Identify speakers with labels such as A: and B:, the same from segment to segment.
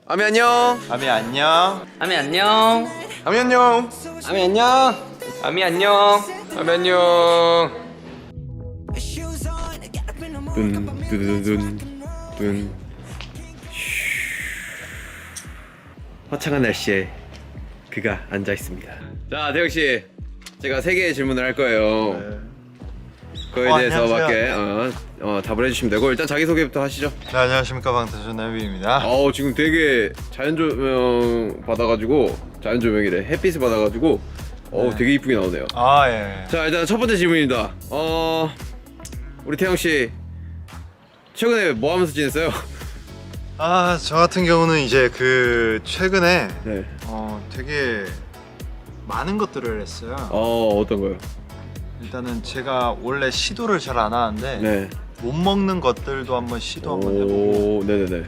A: 아미 안녕.
B: 아미 안녕.
C: 아미 안녕.
A: 아미 안녕.
C: 아미 안녕. 아미 안녕.
A: 아미 안녕. 둔. 화창한 날씨에 그가 앉아 있습니다. 자, 대혁 씨, 제가 3개의 질문을 할 거예요. 그거에 대해서밖에 답을 해주시면 되고 일단 자기 소개부터 하시죠.
B: 네, 안녕하십니까, 방탄소년 나비입니다.
A: 지금 되게 자연조명 받아가지고 자연조명이래. 햇빛을 받아가지고 되게 이쁘게 나오네요.
B: 아, 예.
A: 자, 일단 첫 번째 질문입니다. 우리 태영 씨 최근에 뭐 하면서 지냈어요?
B: 아, 저 같은 경우는 이제 최근에
A: 네.
B: 되게 많은 것들을 했어요.
A: 어떤 거요?
B: 일단은 제가 원래 시도를 잘 안 하는데
A: 네.
B: 못 먹는 것들도 한번 시도 한번 해보고
A: 네네네.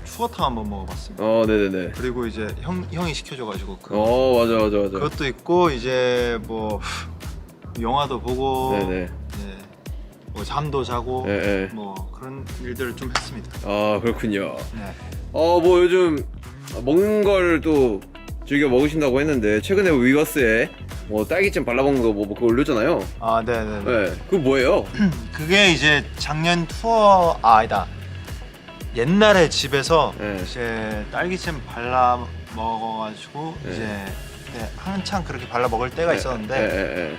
B: 추어탕 한번 먹어봤습니다.
A: 네네네.
B: 그리고 이제 형이 시켜줘가지고
A: 맞아.
B: 그것도 있고 이제 뭐 영화도 보고
A: 네네.
B: 이제 뭐 잠도 자고
A: 네.
B: 뭐 그런 일들을 좀 했습니다.
A: 그렇군요.
B: 네.
A: 뭐 요즘 먹는 걸 또 즐겨 먹으신다고 했는데 최근에 위버스에 뭐 딸기잼 발라먹는 거 뭐 그거 올렸잖아요.
B: 아, 네네네.
A: 네. 그거 뭐예요?
B: 그게 이제 작년 투어 아니다. 옛날에 집에서
A: 네.
B: 이제 딸기잼 발라 먹어가지고
A: 네.
B: 이제 그때 한창 그렇게 발라 먹을 때가 있었는데
A: 네.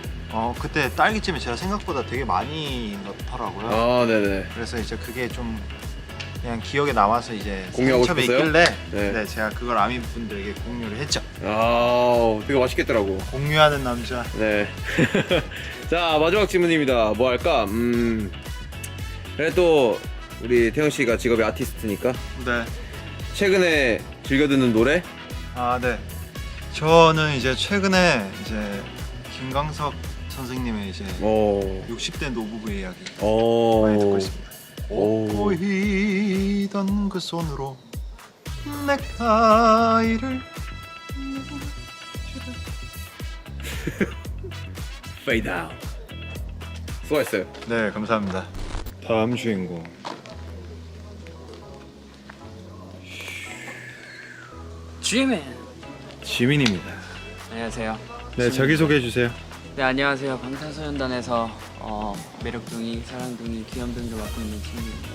B: 그때 딸기잼이 제가 생각보다 되게 많이 넣더라고요.
A: 네네.
B: 그래서 이제 그게 좀 그냥 기억에 남아서 이제
A: 공유하고
B: 첩에
A: 싶었어요?
B: 있길래
A: 네.
B: 네, 제가 그걸 아미 분들에게 공유를 했죠.
A: 되게 맛있겠더라고.
B: 공유하는 남자.
A: 네. 자, 마지막 질문입니다. 뭐 할까? 그래 또 우리 태영 씨가 직업이 아티스트니까
B: 네.
A: 최근에 즐겨 듣는 노래?
B: 아, 네. 저는 이제 최근에 이제 김광석 선생님의 이제 60대 노부부의 이야기 많이 듣고 있습니다. 꼬이던 그 손으로 넥타이를
A: Fade out. 수고했어요.
B: 네, 감사합니다. 다음 주인공
C: G맨.
B: 지민입니다.
C: 안녕하세요.
B: 네, 자기소개해 주세요.
C: 네, 안녕하세요. 방탄소년단에서 매력둥이, 사랑둥이, 귀염둥이를 맡고 있는 친구입니다.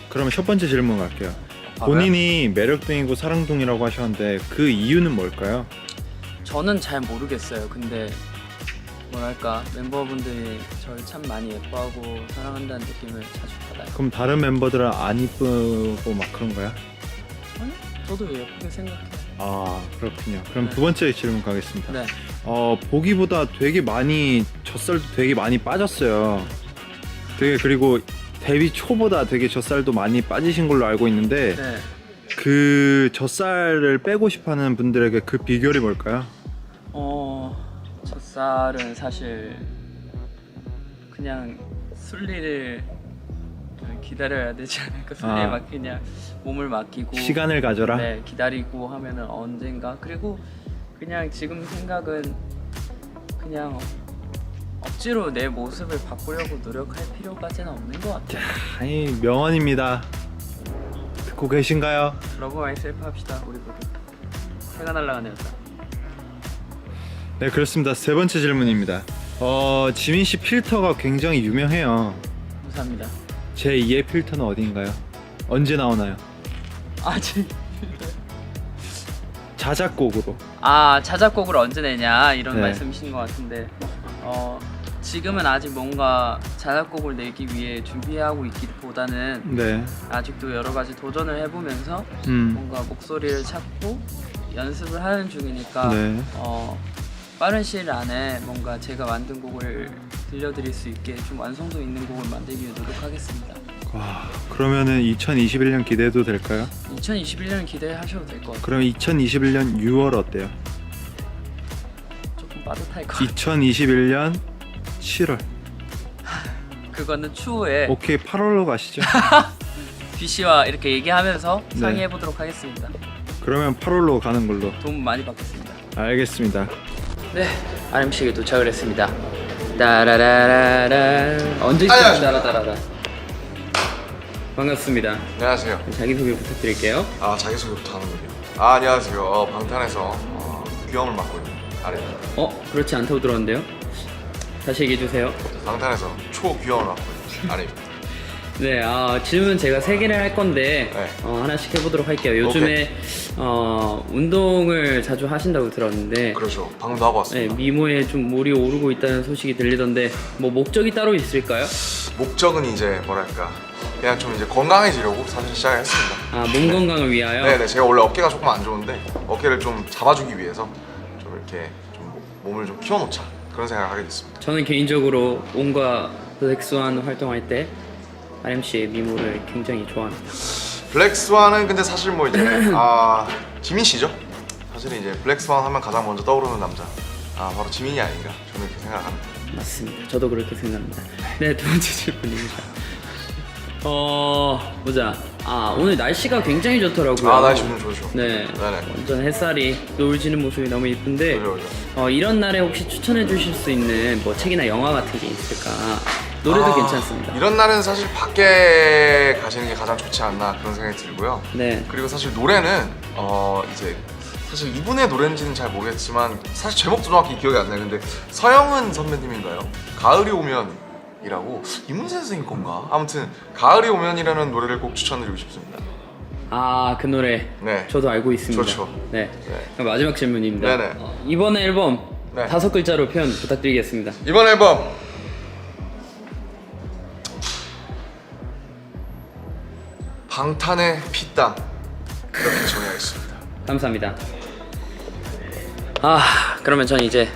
B: 그러면 첫 번째 질문 갈게요.
C: 바로요?
B: 본인이 매력둥이고 사랑둥이라고 하셨는데 그 이유는 뭘까요?
C: 저는 잘 모르겠어요. 근데 뭐랄까 멤버분들이 저를 참 많이 예뻐하고 사랑한다는 느낌을 자주 받아요.
B: 그럼 다른 멤버들은 안 이쁘고 막 그런 거야?
C: 아니, 저도 예쁘게 생각해요.
B: 아, 그렇군요. 그럼
C: 네.
B: 두 번째 질문 가겠습니다.
C: 네.
B: 보기보다 되게 많이 젖살도 되게 많이 빠졌어요. 그리고 데뷔 초보다 되게 젖살도 많이 빠지신 걸로 알고 있는데
C: 네.
B: 그 젖살을 빼고 싶어하는 분들에게 그 비결이 뭘까요?
C: 젖살은 사실 그냥 순리를 기다려야 되지 않을까. 순리에 그냥 몸을 맡기고
B: 시간을 가져라.
C: 네, 기다리고 하면은 언젠가. 그리고 그냥 지금 생각은 그냥 억지로 내 모습을 바꾸려고 노력할 필요까지는 없는 것 같아요.
B: 아니, 명언입니다. 듣고 계신가요?
C: 러브 마이셀프 합시다 우리 모두. 해가 날아가네요.
B: 네, 그렇습니다. 세 번째 질문입니다. 지민 씨 필터가 굉장히 유명해요.
C: 감사합니다.
B: 제 2의 필터는 어디인가요? 언제 나오나요?
C: 아직
B: 자작곡으로.
C: 자작곡을 언제 내냐 이런
B: 네.
C: 말씀이신 것 같은데 지금은 아직 뭔가 자작곡을 내기 위해 준비하고 있기보다는
B: 네.
C: 아직도 여러 가지 도전을 해보면서 뭔가 목소리를 찾고 연습을 하는 중이니까
B: 네.
C: 빠른 시일 안에 뭔가 제가 만든 곡을 들려드릴 수 있게 좀 완성도 있는 곡을 만들기 위해 노력하겠습니다.
B: 와, 그러면은 2021년 기대해도 될까요?
C: 2021년 기대하셔도 될 것 같아요.
B: 그럼 2021년 6월 어때요?
C: 조금 빠듯할 것 같아요.
B: 2021년 7월.
C: 그거는 추후에
B: 오케이, 8월로 가시죠.
C: BC와 이렇게 얘기하면서
B: 네.
C: 상의해보도록 하겠습니다.
B: 그러면 8월로 가는 걸로.
C: 도움 많이 받겠습니다.
B: 알겠습니다.
C: 네, RMC에게 도착을 했습니다. 따라라라라. 언제 있어? 따라따라라. 반갑습니다.
B: 안녕하세요.
C: 자기소개 부탁드릴게요.
B: 아 자기소개부터 하는군요. 아 안녕하세요. 방탄에서 귀염을 맡고 있는 아래입니다.
C: 그렇지 않다고 들었는데요. 다시 얘기해 주세요.
B: 방탄에서 초귀염을 맡고 있는 아래입니다.
C: 네, 질문 제가 3개를 할 건데
B: 네.
C: 하나씩 해보도록 할게요. 요즘에 운동을 자주 하신다고 들었는데
B: 그렇죠. 방금도 하고
C: 네,
B: 왔습니다.
C: 미모에 좀 물이 오르고 있다는 소식이 들리던데 뭐 목적이 따로 있을까요?
B: 목적은 이제 뭐랄까 그냥 좀 이제 건강해지려고 사실 시작했습니다.
C: 몸 건강을 위하여?
B: 네네 제가 원래 어깨가 조금 안 좋은데 어깨를 좀 잡아주기 위해서 좀 이렇게 좀 몸을 좀 키워놓자 그런 생각을 하게 됐습니다.
C: 저는 개인적으로 온과 블랙스완 활동할 때 RMC의 미모를 굉장히 좋아합니다.
B: 블랙스완은 근데 사실 뭐 이제 지민 씨죠? 사실 이제 블랙스완 하면 가장 먼저 떠오르는 남자 바로 지민이 아닌가 저는 이렇게 생각합니다.
C: 맞습니다. 저도 그렇게 생각합니다. 네, 두 번째 질문입니다. 보자. 오늘 날씨가 굉장히 좋더라고요.
B: 날씨 오늘 좋죠.
C: 네,
B: 네네.
C: 완전 햇살이 노을 지는 모습이 너무 이쁜데
B: 그죠.
C: 이런 날에 혹시 추천해 주실 수 있는 뭐 책이나 영화 같은 게 있을까? 노래도 괜찮습니다.
B: 이런 날은 사실 밖에 가시는 게 가장 좋지 않나 그런 생각이 들고요.
C: 네.
B: 그리고 사실 노래는 이제 사실 이분의 노래인지는 잘 모르겠지만 사실 제목도 정확히 기억이 안 나요. 근데 서영은 선배님인가요? 가을이 오면이라고 이문세 선생님 건가? 아무튼 가을이 오면이라는 노래를 꼭 추천드리고 싶습니다.
C: 그 노래.
B: 네.
C: 저도 알고 있습니다.
B: 좋죠.
C: 네.
B: 네.
C: 그럼 마지막 질문입니다.
B: 네네.
C: 이번 앨범
B: 네.
C: 5글자로 표현 부탁드리겠습니다.
B: 이번 앨범 방탄의 피땀 이렇게 정의하겠습니다.
C: 감사합니다. 그러면 전 이제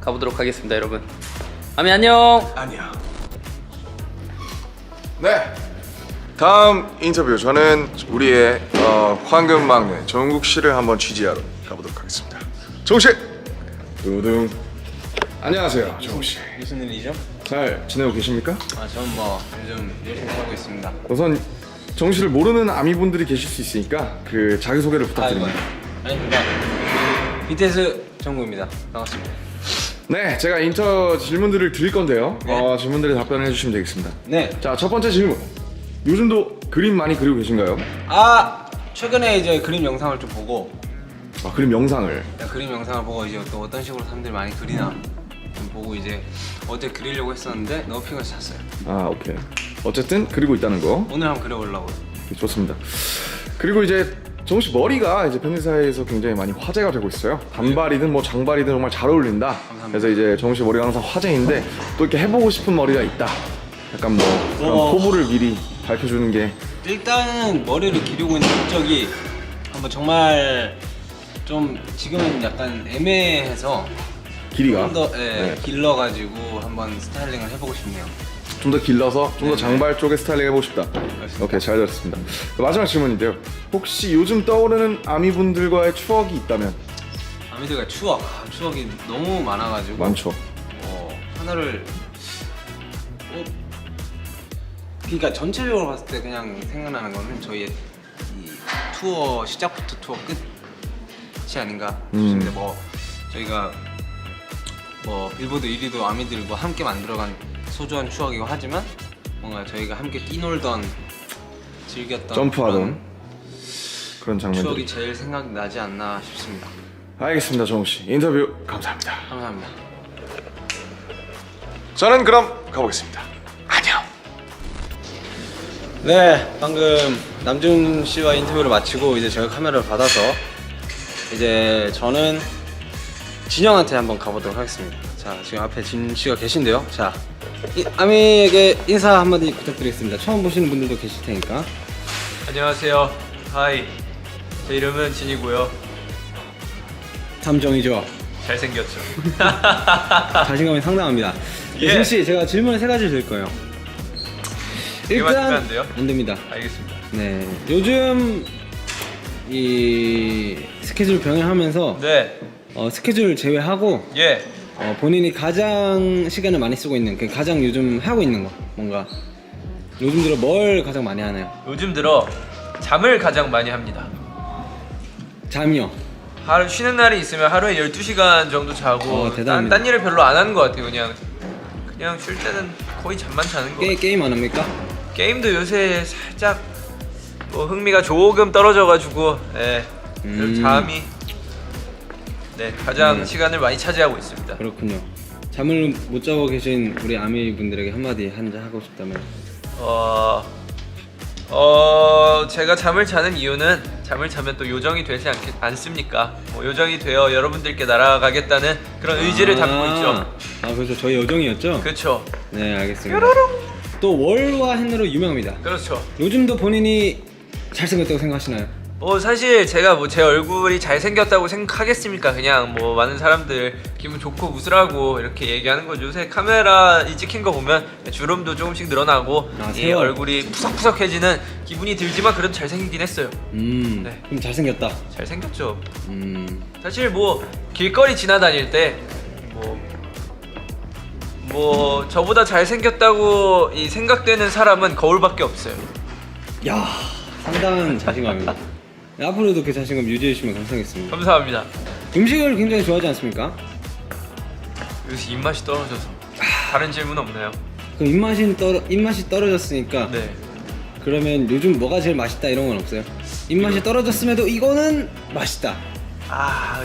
C: 가보도록 하겠습니다, 여러분. 아미 안녕.
B: 아니야. 네. 다음 인터뷰 저는 우리의 황금 막내 정국 씨를 한번 취재하러 가보도록 하겠습니다. 정국 씨. 두둥. 안녕하세요, 정국 씨.
D: 무슨 일이죠?
B: 잘 지내고 계십니까?
D: 저는 뭐 요즘 열심히 살고 있습니다.
B: 우선 정국 씨를 모르는 아미분들이 계실 수 있으니까 그 자기 소개를 부탁드립니다.
D: 아닙니다. BTS 정국입니다. 반갑습니다.
B: 네, 제가 인터 질문들을 드릴 건데요.
D: 네.
B: 질문들에 답변을 해주시면 되겠습니다.
D: 네.
B: 자, 첫 번째 질문. 요즘도 그림 많이 그리고 계신가요?
D: 최근에 이제 그림 영상을 좀 보고
B: 그림 영상을.
D: 그림 영상을 보고 이제 또 어떤 식으로 사람들이 많이 그리나 좀 보고 이제 어제 그리려고 했었는데 너무 피곤해서 잤어요.
B: 오케이. 어쨌든 그리고 있다는 거.
D: 오늘 한번 그려보려고요.
B: 좋습니다. 그리고 이제 정우 씨 머리가 이제 팬들 사이에서 굉장히 많이 화제가 되고 있어요. 단발이든 뭐 장발이든 정말 잘 어울린다.
D: 감사합니다.
B: 그래서 이제 정우 씨 머리가 항상 화제인데 또 이렇게 해보고 싶은 머리가 있다. 약간 뭐 그런 포부를 미리 밝혀주는 게.
D: 일단은 머리를 기르고 있는 목적이 한번 정말 좀 지금은 약간 애매해서
B: 길이가
D: 좀 더
B: 네.
D: 길러가지고 한번 스타일링을 해보고 싶네요.
B: 좀 더 길러서 좀 더
D: 네네.
B: 장발 쪽에 스타일링 해보고 싶다.
D: 맞습니다.
B: 오케이, 잘 들었습니다. 마지막 질문인데요. 혹시 요즘 떠오르는 아미분들과의 추억이 있다면?
D: 아미들과 추억이 너무 많아가지고
B: 많죠.
D: 하나를 그러니까 전체적으로 봤을 때 그냥 생각나는 거는 저희의 이 투어 시작부터 투어 끝이 아닌가 싶습니다. 뭐 저희가 뭐 빌보드 1위도 아미들 뭐 함께 만들어간 소중한 추억이고 하지만 뭔가 저희가 함께 뛰놀던 즐겼던
B: 점프하던 그런
D: 그런
B: 장면들.
D: 추억이 제일 생각나지 않나 싶습니다.
B: 알겠습니다, 정우 씨. 인터뷰 감사합니다.
D: 감사합니다.
B: 저는 그럼 가보겠습니다. 안녕.
D: 네, 방금 남준 씨와 인터뷰를 마치고 이제 제가 카메라를 받아서 이제 저는 진영한테 한번 가보도록 하겠습니다. 자, 지금 앞에 진 씨가 계신데요. 자, 아미에게 인사 한마디 부탁드리겠습니다. 처음 보시는 분들도 계실 테니까.
E: 안녕하세요. 하이. 제 이름은 진이고요.
D: 탐정이죠.
E: 잘생겼죠.
D: 자신감이 상당합니다.
E: 예.
D: 진 씨, 제가 질문을 3가지 드릴 거예요.
E: 이거만 주면 안 돼요?
D: 안 됩니다.
E: 알겠습니다.
D: 네, 요즘 이 스케줄 병행하면서
E: 네.
D: 스케줄 제외하고
E: 예.
D: 본인이 가장 시간을 많이 쓰고 있는 가장 요즘 하고 있는 거 뭔가 요즘 들어 뭘 가장 많이 하나요?
E: 요즘 들어 잠을 가장 많이 합니다.
D: 잠이요.
E: 하루 쉬는 날이 있으면 하루에 12시간 정도 자고
D: 대단합니다.
E: 딴 일을 별로 안 하는 것 같아요. 그냥 쉴 때는 거의 잠만 자는 거.
D: 게임 안 합니까?
E: 게임도 요새 살짝 뭐 흥미가 조금 떨어져가지고 좀 잠이 가장 시간을 많이 차지하고 있습니다.
D: 그렇군요. 잠을 못 자고 계신 우리 아미 분들에게 한마디 하고 싶다면.
E: 제가 잠을 자는 이유는 잠을 자면 또 요정이 되지 않습니까? 뭐 요정이 되어 여러분들께 날아가겠다는 그런 의지를 담고 있죠.
D: 그래서 저희 요정이었죠?
E: 그렇죠.
D: 네, 알겠습니다. 또 월과 hen으로 유명합니다.
E: 그렇죠.
D: 요즘도 본인이 잘생겼다고 생각하시나요?
E: 사실 제가 뭐 제 얼굴이 잘생겼다고 생각하겠습니까? 그냥 뭐 많은 사람들 기분 좋고 웃으라고 이렇게 얘기하는 거죠. 요새 카메라 이 찍힌 거 보면 주름도 조금씩 늘어나고 이
D: 세월.
E: 얼굴이 푸석푸석해지는 기분이 들지만 그래도 잘생기긴 했어요. 네.
D: 그럼 잘생겼다.
E: 잘생겼죠.
D: 음.
E: 사실 뭐 길거리 지나다닐 때 뭐 저보다 잘생겼다고 이 생각되는 사람은 거울밖에 없어요.
D: 야, 상당한 자신감입니다. 네, 앞으로도 그 자신감 유지해 주시면 감사하겠습니다.
E: 감사합니다.
D: 음식을 굉장히 좋아하지 않습니까?
E: 요새 입맛이 떨어져서 다른 질문 없나요?
D: 그럼 입맛이 떨어졌으니까
E: 네.
D: 그러면 요즘 뭐가 제일 맛있다 이런 건 없어요? 입맛이 떨어졌음에도 이거는 맛있다.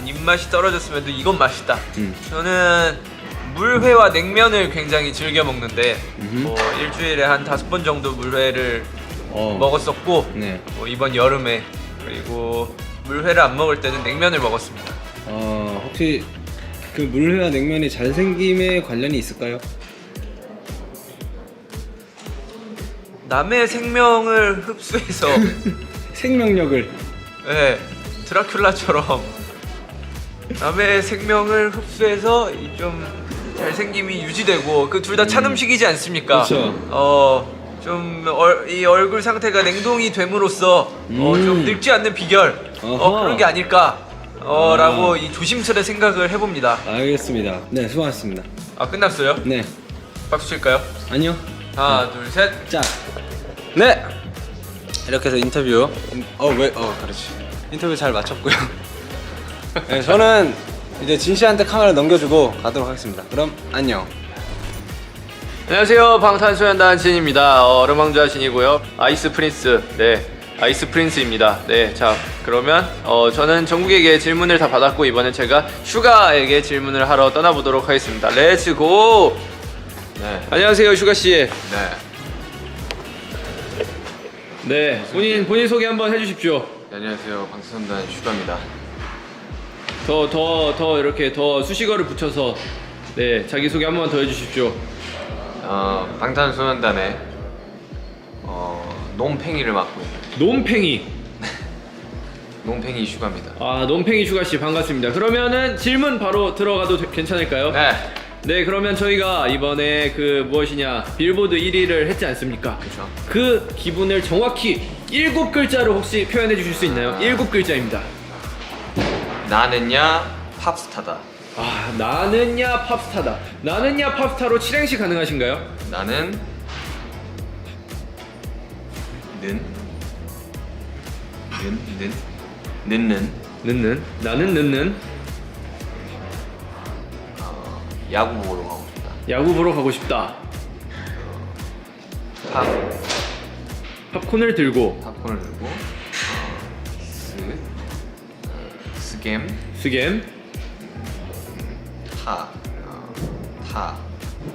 E: 입맛이 떨어졌음에도 이건 맛있다.
D: 음.
E: 저는 물회와 냉면을 굉장히 즐겨 먹는데 뭐 일주일에 한 5번 정도 물회를 먹었었고
D: 네.
E: 뭐 이번 여름에 그리고 물회를 안 먹을 때는 냉면을 먹었습니다.
D: 혹시 그 물회와 냉면이 잘생김에 관련이 있을까요?
E: 남의 생명을 흡수해서
D: 생명력을.
E: 드라큘라처럼 남의 생명을 흡수해서 좀 잘생김이 유지되고 그 둘 다 찬 음식이지 않습니까?
D: 그렇죠.
E: 이 얼굴 상태가 냉동이 됨으로써 좀 늙지 않는 비결 그런 게 아닐까 라고 이 조심스레 생각을 해봅니다.
D: 알겠습니다. 네, 수고하셨습니다.
E: 끝났어요?
D: 네.
E: 박수 칠까요?
D: 아니요.
E: 하나 둘 셋.
D: 자. 네. 이렇게 해서 인터뷰. 그렇지. 인터뷰 잘 마쳤고요. 네, 저는 이제 진 씨한테 카메라 넘겨주고 가도록 하겠습니다. 그럼 안녕.
E: 안녕하세요, 방탄소년단 진입니다. 얼음왕자 진이고요. 아이스 프린스, 아이스 프린스입니다. 자 그러면 저는 정국에게 질문을 다 받았고 이번엔 제가 슈가에게 질문을 하러 떠나보도록 하겠습니다. 렛츠 고! 안녕하세요, 슈가 씨. 본인 소개 한번 해주십시오.
B: 안녕하세요, 방탄소년단 슈가입니다.
E: 더 이렇게 더 수식어를 붙여서 자기 소개 한번 더 해주십시오.
B: 방탄소년단의 놈팽이를 맡고 있는 놈팽이 슈가입니다.
E: 놈팽이 슈가 씨 반갑습니다. 그러면은 질문 바로 들어가도 괜찮을까요? 네, 그러면 저희가 이번에 그 무엇이냐 빌보드 1위를 했지 않습니까?
B: 그렇죠.
E: 그 기분을 정확히 7글자로 혹시 표현해 주실 수 있나요? 7글자입니다.
B: 나는야 팝스타다.
E: 나는야 팝스타다. 나는야 팝스타로 7행시 가능하신가요?
B: 나는
E: 나는 는는
B: 야구 보러 가고 싶다.
E: 야구 보러 가고 싶다. 팝콘을 들고
B: 팝콘을 들고 스겜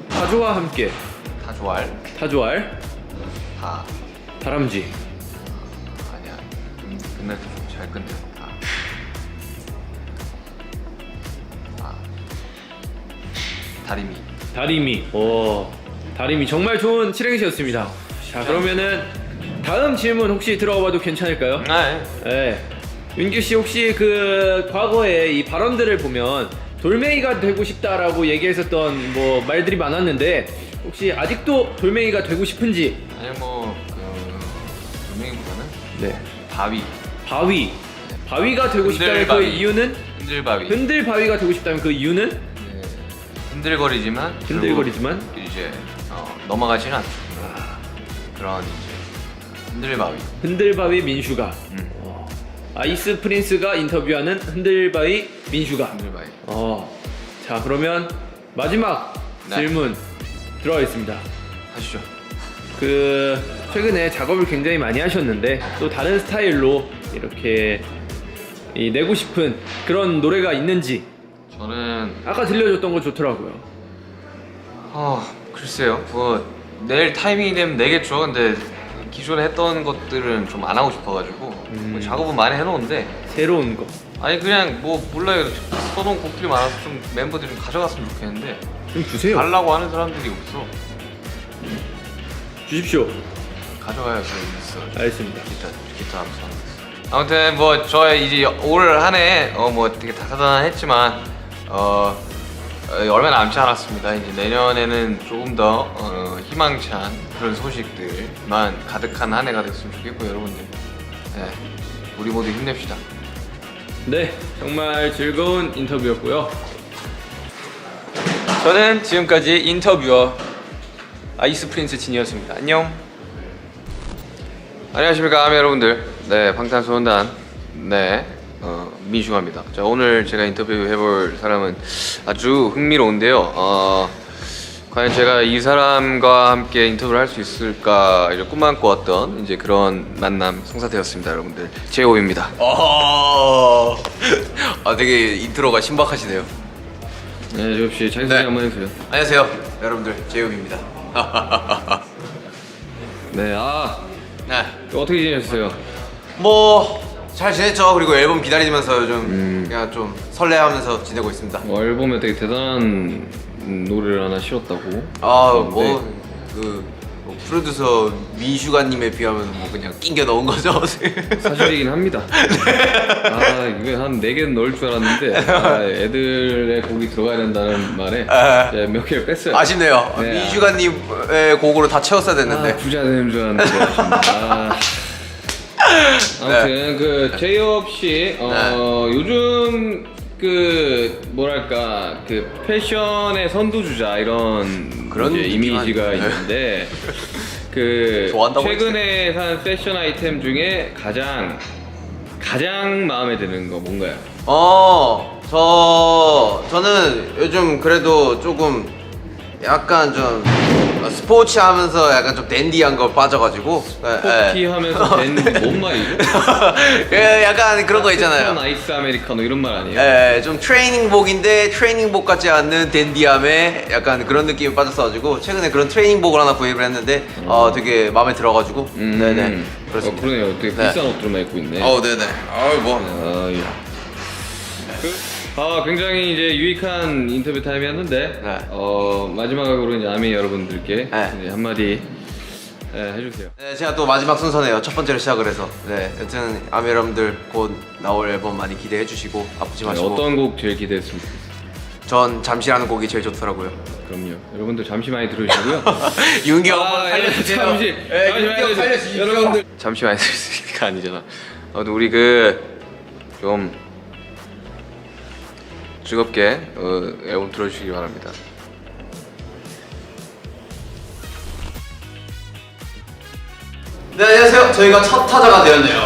E: 타조와 함께
B: 타조알
E: 다람쥐
B: 아니야, 좀 끝날 때 좀 잘 끝내.
E: 다리미. 다리미 정말 좋은 7행시였습니다. 자, 그러면은 다음 질문 혹시 들어가 봐도 괜찮을까요? 네. 윤규 씨 혹시 그 과거에 이 발언들을 보면 돌멩이가 되고 싶다라고 얘기했었던 뭐 말들이 많았는데 혹시 아직도 돌멩이가 되고 싶은지?
B: 아니 돌멩이보다는
E: 바위가 되고 싶다면 그 이유는? 흔들바위가 되고 싶다면 그 이유는?
B: 흔들거리지만 이제 넘어가지는 않죠. 그런 이제
E: 흔들바위 민슈가. 아이스 프린스가 인터뷰하는 흔들바위 민슈가. 자, 그러면 마지막 질문 들어가겠습니다.
B: 하시죠.
E: 그 최근에 작업을 굉장히 많이 하셨는데 또 다른 스타일로 이렇게 내고 싶은 그런 노래가 있는지.
F: 저는
E: 아까 들려줬던 거 좋더라고요.
F: 글쎄요. 뭐 내일 타이밍이 되면 내겠죠. 근데 기존에 했던 것들은 좀 안 하고 싶어가지고 뭐 작업은 많이 해놓은데
E: 새로운 거
F: 아니 그냥 뭐 몰라요. 써놓은 곡들이 많아서 좀 멤버들이 좀 가져갔으면 좋겠는데
E: 좀 주세요.
F: 달라고 하는 사람들이 없어.
E: 주십시오.
F: 가져가야죠. 있어.
E: 알겠습니다.
F: 기타 하면서 하는 거 있어. 아무튼 뭐 저의 이제 올 한해 뭐 되게 다사다난했지만 얼마 남지 않았습니다. 이제 내년에는 조금 더 희망찬 그런 소식들만 가득한 한 해가 됐으면 좋겠고 여러분들, 네, 우리 모두 힘냅시다.
E: 네, 정말 즐거운 인터뷰였고요.
F: 저는 지금까지 인터뷰어 아이스 프린스 진이었습니다. 안녕. 안녕하십니까 아미 여러분들. 네, 방탄소년단 민슈가입니다. 자, 오늘 제가 인터뷰 해볼 사람은 아주 흥미로운데요. 과연 제가 이 사람과 함께 인터뷰를 할 수 있을까 이제 꿈만 꿔왔던 이제 그런 만남 성사되었습니다, 여러분들. 제이홉입니다.
A: 되게 인트로가 신박하시네요.
E: 네, 제이홉 씨 자기소개
A: 네.
E: 한번 해주세요.
A: 안녕하세요, 여러분들. 제이홉입니다.
E: 네,
A: 네.
E: 어떻게 지내셨어요?
A: 뭐 잘 지냈죠. 그리고 앨범 기다리면서 좀 그냥 좀 설레하면서 지내고 있습니다.
E: 앨범에 되게 대단한 노래를 하나 실었다고.
A: 그 프로듀서 민슈가님에 비하면 뭐 그냥 낑겨 넣은 거죠.
E: 사실이긴 합니다. 이거 한 4개는 넣을 줄 알았는데 애들의 곡이 들어가야 된다는 말에 몇 개를 뺐어요.
A: 아쉽네요.
E: 네.
A: 민슈가님의 곡으로 다 채웠어야 됐는데.
E: 부자 되는 줄 알았는데 아쉽습니다. 아무튼 그 제이홉 씨 요즘 그 뭐랄까 그 패션의 선두주자 이런
A: 그런
E: 이제 이미지가
A: 느낌
E: 있는데 그
A: 좋아한다고
E: 최근에 산 패션 아이템 중에 가장 마음에 드는 거 뭔가요?
A: 저는 요즘 그래도 조금 약간 좀 스포츠 하면서 약간 좀 댄디한 거 빠져가지고
E: 포티 하면서 댄디 뭔 말이죠?
A: 약간 그런 거
E: 패션
A: 있잖아요.
E: 아이스 아메리카노 이런 말 아니에요?
A: 좀 트레이닝복인데 트레이닝복 같지 않는 댄디함에 약간 그런 느낌이 빠졌어가지고 최근에 그런 트레이닝복을 하나 구입을 했는데 되게 마음에 들어가지고 네네 그렇습니다.
E: 그러네요. 되게
A: 네.
E: 비싼 옷들만 입고 있네.
A: 네네.
E: 예. 굉장히 이제 유익한 인터뷰 타임이었는데
A: 네.
E: 마지막으로 이제 아미 여러분들께
A: 네.
E: 이제 한마디 해주세요.
A: 네, 제가 또 마지막 순서네요. 첫 번째로 시작을 해서. 네, 여튼 아미 여러분들 곧 나올 앨범 많이 기대해 주시고 아프지 마시고.
E: 어떤 곡 제일 기대했습니까?
A: 전 잠시라는 곡이 제일 좋더라고요.
E: 그럼요. 여러분들 잠시 많이 들으시고요.
A: 윤기 형
E: 잠시
A: 살려주세요.
E: 여러분들
F: 잠시만 있을 수 있는 거 아니잖아. 아무튼 우리 좀 즐겁게 앨범 들어주시기 바랍니다.
A: 네, 안녕하세요. 저희가 첫 타자가 되었네요.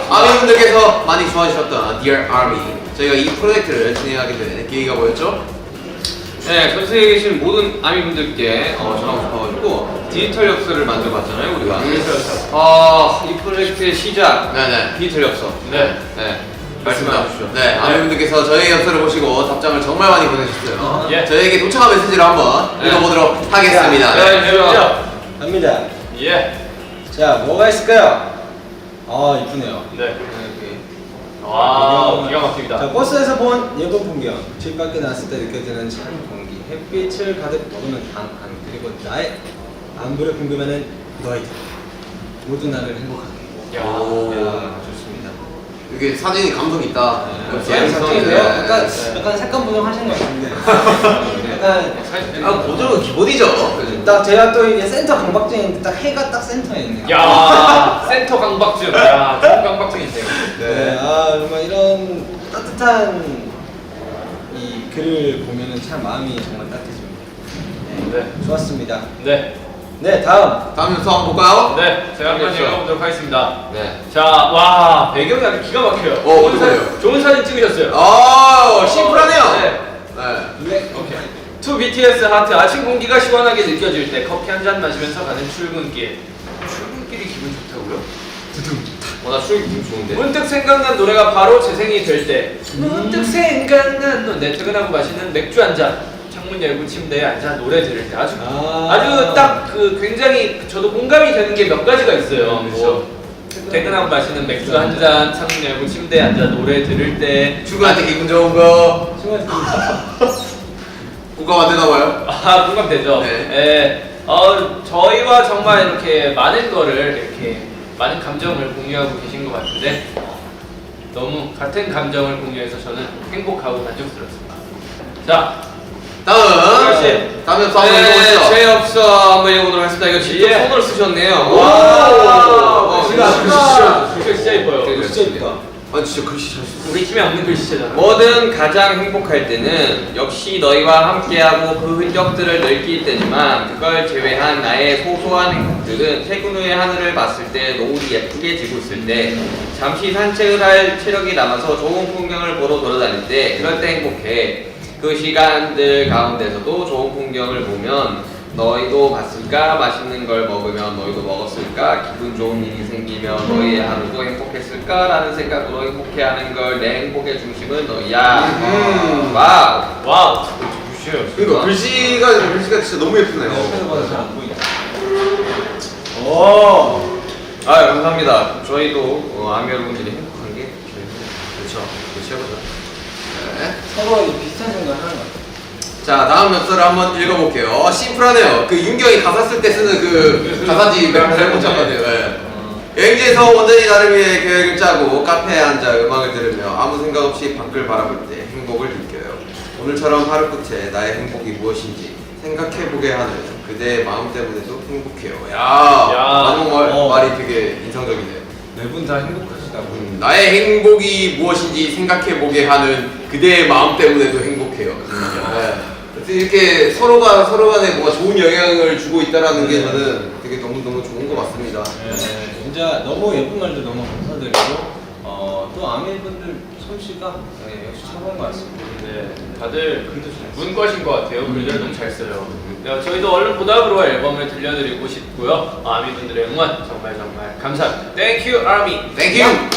A: 아미분들께서 많이 좋아하셨던 Dear Army. 저희가 이 프로젝트를 진행하게 된 계기가 뭐였죠?
F: 네, 전 세계에 계신 모든 아미분들께 전하고 싶어가지고 디지털 엽서를 만들어봤잖아요, 우리가. 이 프로젝트의 시작,
A: 네네.
F: 디지털 엽서.
A: 네.
F: 말씀해 주시죠.
A: 네, 아미분들께서 저희 엽서를 보시고 답장을 정말 많이 보내주셨어요.
F: 예.
A: 저희에게 도착한 메시지를 한번 읽어보도록 하겠습니다.
G: 갑니다.
F: 예.
G: 자, 뭐가 있을까요? 이쁘네요.
F: 네. 와, 기가 막힙니다.
G: 자, 버스에서 본 예쁜 풍경, 집 밖에 나왔을 때 느껴지는 찬 공기, 햇빛을 가득 머금는 방 안, 그리고 나의 안부를 궁금해하는 너희들 모두 나를 행복하게. 좋습니다.
A: 이게 사진이 감성 있다.
G: 감성인데요? 약간 색감 보정하신 것 같은데. 약간
A: 보정은 기본이죠.
G: 딱 제가 또 이게 센터 강박증인데 딱 해가 딱 센터에 있는.
F: 야, 센터 강박증. 야, 좋은 강박증인데요.
G: 네, 정말 이런 따뜻한 이 글을 보면은 참 마음이 정말 따뜻해집니다.
F: 네.
G: 좋았습니다.
F: 네.
G: 네, 다음.
A: 다음 엽서 한번 볼까요?
F: 네, 제가 한번 읽어보도록 하겠습니다.
A: 네.
F: 자, 와, 배경이 아주 기가 막혀요.
A: 어떡해요?
F: 좋은 사진 찍으셨어요.
A: 심플하네요.
F: 네.
G: 네.
F: 오케이. To BTS 하트. 아침 공기가 시원하게 느껴질 때 커피 한 잔 마시면서 가는 출근길. 술끼리 기분 좋다고요? 나 술 기분 좋은데.
E: 문득 생각난 노래가 바로 재생이 될 때. 문득 생각난 노래. 퇴근하고 마시는 맥주 한 잔. 창문 열고 침대에 앉아 노래 들을 때 아주 딱 그 굉장히 저도 공감이 되는 게 몇 가지가 있어요. 뭐 퇴근하고 마시는 맥주 한 잔, 창문 열고 침대에 앉아 노래 들을 때.
A: 출근할 때 기분 좋은 거. 공감 안 되나 봐요?
E: 공감되죠.
A: 네.
E: 예. 저희와 정말 이렇게 많은 거를 이렇게 많은 감정을 공유하고 계신 것 같은데 너무 같은 감정을 공유해서 저는 행복하고 만족스럽습니다. 자,
A: 다음. 다음에 또 한번 읽어보시죠.
F: 제 엽서 한번 읽어보도록 하겠습니다. 이거 직접
E: 예.
F: 손으로 쓰셨네요.
E: 글씨 진짜 이뻐요.
F: 진짜 이쁘다.
A: 아 진짜 글씨 잘 쓰.
E: 우리 팀에 없는 글씨잖아.
F: 뭐든 가장 행복할 때는 역시 너희와 함께하고 그 흔적들을 느낄 때지만 그걸 제외한 나의 소소한 행복들은 퇴근 후에 하늘을 봤을 때 노을이 예쁘게 지고 있을 때 잠시 산책을 할 체력이 남아서 좋은 풍경을 보러 돌아다닐 때 그럴 때 행복해. 그 시간들 가운데서도 좋은 풍경을 보면 너희도 봤을까? 맛있는 걸 먹으면 너희도 먹었을까? 기분 좋은 일이 생기면 너희의 하루도 행복했을까? 라는 생각으로 행복해하는 걸 내 행복의 중심은 너희야. 와우.
A: 그러니까 글씨가 진짜 너무 예쁘네요.
G: 잘안 보이네.
F: 감사합니다. 저희도 아미 여러분들이 행복한 게 그렇죠. 최고죠.
G: 서로 비슷한 생각을 하는 것 같아요.
A: 자 다음 엽서를 한번 읽어볼게요. 심플하네요. 그 윤경이 가사 쓸 때 쓰는 그 가사지 잘못 잡았네요. 네. 여행지에서 온전히 나를 위해 계획을 짜고 카페에 앉아 음악을 들으며 아무 생각 없이 밖을 바라볼 때 행복을 느껴요. 오늘처럼 하루 끝에 나의 행복이 무엇인지 생각해보게 하는 그대의 마음 때문에도 행복해요. 너무 말이 되게 인상적이네요.
G: 네 분 다 행복하시다고.
A: 나의 행복이 무엇인지 생각해보게 하는 그대의 마음 때문에도 행복해요. 네. 이렇게 서로가 서로 간에 뭔가 좋은 영향을 주고 있다는 게 저는 되게 너무너무 좋은 것 같습니다.
G: 네, 진짜 너무 예쁜 말도 너무 감사드리고 또 아미분들 솜씨가 역시 최고인 것 같습니다.
E: 네, 다들 문과신 것 같아요. 글들 너무 잘 써요. 저희도 얼른 보답으로 앨범을 들려드리고 싶고요. 아미분들의 응원 정말 감사합니다. Thank you, 아미.
A: Thank you.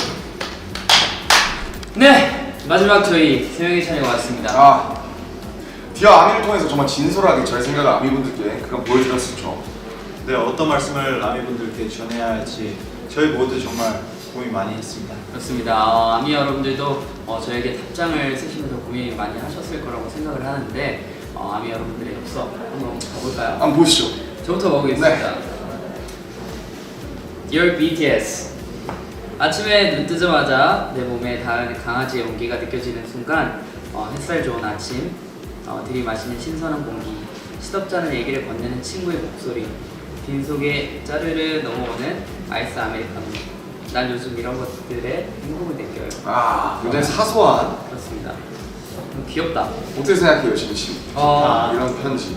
C: 네, 마지막 저희 세 명의 차례가 왔습니다.
B: 디어 아미를 통해서 정말 진솔하게 저의 생각을 아미분들께 그건 보여드렸었죠.
H: 네, 어떤 말씀을 아미분들께 전해야 할지 저희 모두 정말 고민 많이 했습니다.
C: 그렇습니다. 아미 여러분들도 저에게 답장을 쓰시면서 고민 많이 하셨을 거라고 생각을 하는데 아미 여러분들의 엽서 한번 가볼까요?
B: 한번 보시죠.
C: 저부터 먹겠습니다. Dear BTS, 아침에 눈 뜨자마자 내 몸에 닿은 강아지의 온기가 느껴지는 순간 햇살 좋은 아침, 들이마시는 신선한 공기, 시덥지 않은 얘기를 건네는 친구의 목소리, 빈속에 짜르르 넘어오는 아이스 아메리카노. 난 요즘 이런 것들에 행복을 느껴요.
B: 굉장히 사소한.
C: 그렇습니다. 귀엽다.
B: 어떻게 생각해요, 진씨? 이런 편지.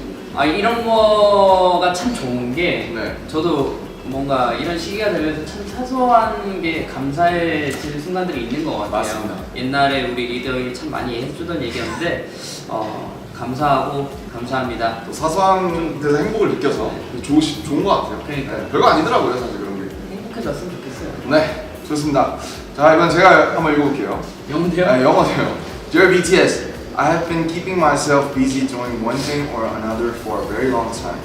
C: 이런 거가 참 좋은 게
B: 네.
C: 저도 뭔가 이런 시기가 되면서 참 사소한 게 감사해지는 순간들이 있는 것 같아요.
B: 맞습니다.
C: 옛날에 우리 리더들이 참 많이 해주던 얘기였는데 감사하고 감사합니다.
B: 또 사소한 데서 행복을 느껴서 좋은 것 같아요.
C: 그러니까요.
B: 네, 별거 아니더라고요, 사실 그런 게.
C: 행복해졌으면 좋겠어요.
B: 네, 좋습니다. 자, 이번 제가 한번 읽어볼게요.
C: 영대요?
B: 영어네요. Dear BTS, I have been keeping myself busy doing one thing or another for a very long time.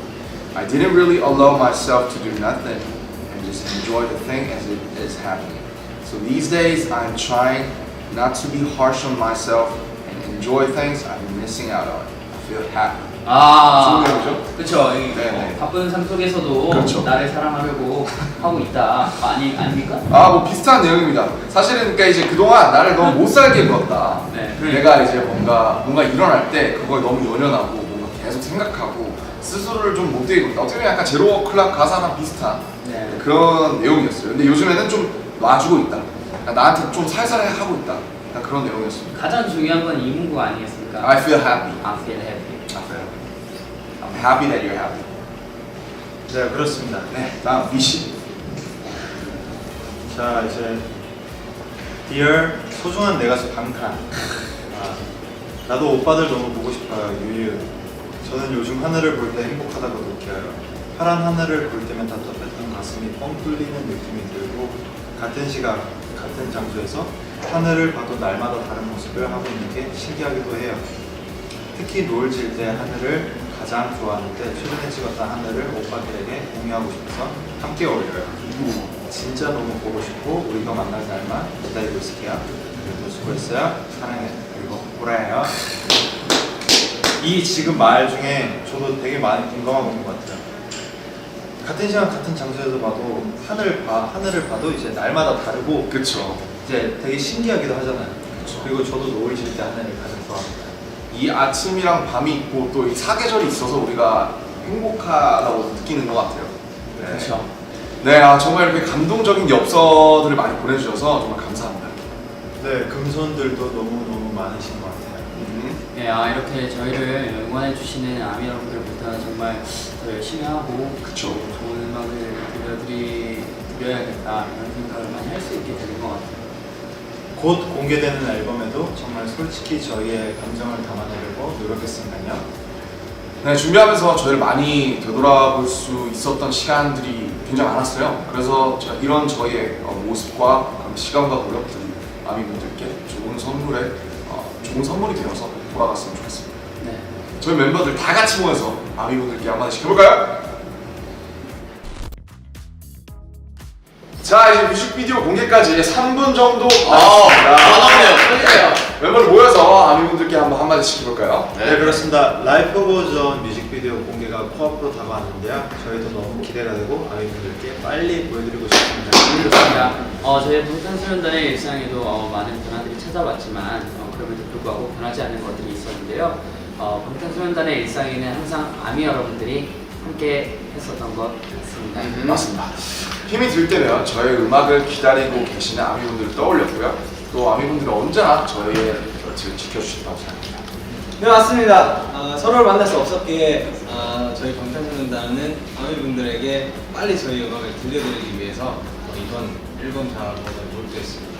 B: I didn't really allow myself to do nothing and just enjoy the thing as it is happening. So these days, I'm trying not to be harsh on myself and enjoy things I've been missing out on. I feel happy. 좋은 내용이죠?
C: 그쵸.
B: 네네.
C: 바쁜 삶 속에서도
B: 그렇죠.
C: 나를 사랑하려고 하고 있다. 아닙니까?
B: 뭐 비슷한 내용입니다. 사실은 그러니까 이제 그동안 나를 너무 못 살게 굴었다.
C: 네.
B: 내가 이제 뭔가 일어날 때 그걸 너무 연연하고 뭔가 계속 생각하고 스스로를 좀 못되게 굴었다. 어떻게 보면 약간 제로 클락 가사랑 비슷한
C: 네.
B: 그런 내용이었어요. 근데 요즘에는 좀 놔주고 있다. 그러니까 나한테 좀 살살 하고 있다. 약간 그런 내용이었습니다.
C: 가장 중요한 건 이 문구 아니겠습니까?
B: I feel happy.
C: I feel happy.
B: I'm happy that you're happy.
H: 네, 그렇습니다.
B: 네, 다음 미시.
H: 자, 이제 Dear 소중한 내 가수 방탄. 나도 오빠들 너무 보고 싶어요. 유유. 저는 요즘 하늘을 볼 때 행복하다고 느껴요. 파란 하늘을 볼 때면 답답했던 가슴이 뻥 뚫리는 느낌이 들고 같은 시각, 같은 장소에서 하늘을 봐도 날마다 다른 모습을 하고 있는 게 신기하기도 해요. 특히 노을 질 때 하늘을 가장 좋아하는데 최근에 찍었던 하늘을 오빠들에게 공유하고 싶어서 함께 올려요. 진짜 너무 보고 싶고 우리가 만날 날만 기다리고 있을게요. 그래도 수고했어요. 사랑해. 그리고 보라예요. 이 지금 말 중에 저도 되게 많이 공감하고 있는 것 같아요. 같은 시간 같은 장소에서 봐도 하늘을 봐도 이제 날마다 다르고
B: 그쵸.
H: 이제 되게 신기하기도 하잖아요. 그리고 저도 노을 질 때 하늘을 가장 좋아합니다.
B: 이 아침이랑 밤이 있고 또 이 사계절이 있어서 우리가 행복하다고 느끼는 것 같아요. 네.
H: 그렇죠.
B: 네, 정말 이렇게 감동적인 엽서들을 많이 보내주셔서 정말 감사합니다.
H: 네, 금손들도 너무 많으신 것 같아요.
C: 네, 이렇게 저희를 응원해 주시는 아미 여러분들부터 정말 더 열심히 하고
B: 그쵸.
C: 좋은 음악을 드려야겠다 이런 생각을 많이 할 수 있게 되는 것 같아요.
H: 곧 공개되는 앨범에도 정말 솔직히 저희의 감정을 담아내려고 노력했으니까요.
B: 네, 준비하면서 저희를 많이 되돌아볼 수 있었던 시간들이 굉장히 많았어요. 그래서 이런 저희의 모습과 시간과 노력들이 아미분들께 좋은 선물이 되어서 돌아갔으면 좋겠습니다.
C: 네.
B: 저희 멤버들 다 같이 모여서 아미분들께 한마디씩 해볼까요? 자, 이제 뮤직비디오 공개까지 3분 정도 남았습니다. 멤버들 모여서 아미분들께 한마디씩 해볼까요?
H: 네, 그렇습니다. 라이브 버전 뮤직비디오 공개가 코앞으로 다가왔는데요. 저희도 너무 기대가 되고 아미분들께 빨리 보여드리고 싶습니다.
C: 그렇습니다. 저희 방탄소년단의 일상에도 많은 변화들이 찾아왔지만 그럼에도 불구하고 변하지 않는 것들이 있었는데요. 방탄소년단의 일상에는 항상 아미 여러분들이 함께 했었던 것 같습니다.
B: 맞습니다. 힘이 들 때면 저의 음악을 기다리고 계시는 아미분들을 떠올렸고요. 또 아미분들은 언제나 저희의 곁을 지켜주신다고 생각합니다.
G: 네, 맞습니다. 서로를 만날 수 없었기에 저희 방탄소년단은 아미분들에게 빨리 저희 음악을 들려드리기 위해서 이번 앨범 작업을 몰두했습니다.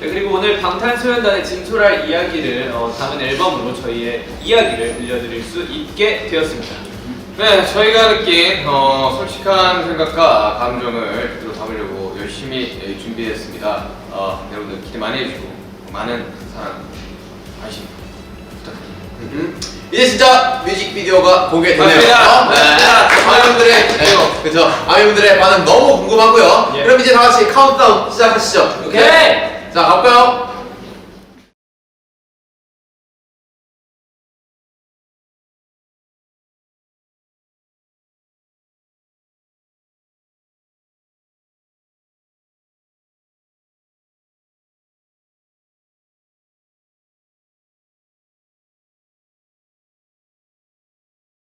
E: 네, 그리고 오늘 방탄소년단의 진솔할 이야기를 담은 앨범으로 저희의 이야기를 들려드릴 수 있게 되었습니다.
F: 네, 저희가 느낀 솔직한 생각과 감정을 그대로 담으려고 열심히 준비했습니다. 여러분들 기대 많이 해주시고 많은 사랑, 관심 부탁드립니다.
A: 이제 진짜 뮤직비디오가 공개되네요.
E: 맞습니다.
A: 아미분들의 그죠? 아미분들의 반응 너무 궁금하고요. 그럼 이제 다 같이 카운트다운 시작하시죠.
E: 오케이.
A: 자, 가볼까요?